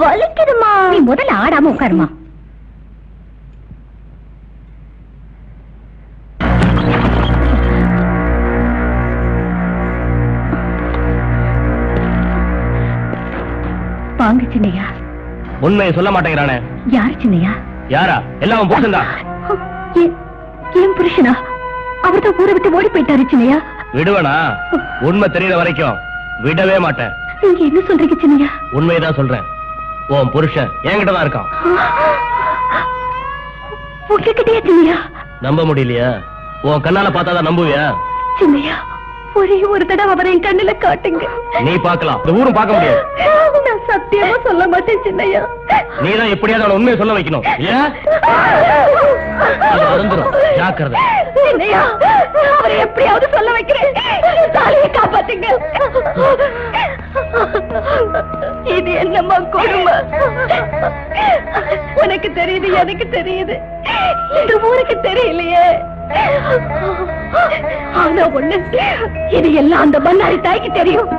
வலிக்குதுமா. நீ முதல்ல ஆடாம உட்காருமா. வாங்க சின்னையா. உண்மையை சொல்ல மாட்டேங்கிறானே. யாரு சின்னையா? யாரா? எல்லாம் புருஷன் தான். ஏன் புருஷனா? அவர்தான் ஊரை விட்டு ஓடி போயிட்டாரு சின்னையா. விடுவனா? உண்மை தெரியற வரைக்கும் விடவே மாட்டேன். நீங்க என்ன சொல்றீங்க சின்னையா? உண்மையதான் சொல்றேன். உன் புருஷன் என்கிட்டதான் இருக்கான். உங்ககிட்டயா சின்னையா? நம்ப முடியலையா? உன் கண்ணால பார்த்தாதான் நம்புவியா? சின்னையா, ஒரே ஒரு தடவை அவரை என் கண்ணுல காட்டுங்க. நீ பார்க்கலாம், இந்த ஊரும் பார்க்க முடியாது. நான் சத்தியமா சொல்ல மாட்டேன் சின்னையா. நீதான் எப்படியாவது அவனை உண்மையை சொல்ல வைக்கணும். அருந்துரும், ஜாக்கிரதை. சின்னையா, அவரை எப்படியாவது சொல்ல வைக்கிறேன். தாலியை காப்பாத்துங்க. இது என்னம்மா கொடுமை? உனக்கு தெரியுது, எனக்கு தெரியுது, இந்த ஊருக்கு தெரியலையே. ஆனா ஒண்ணு, இது எல்லாம் அந்த பண்ணாரி தாய்க்கு தெரியும்.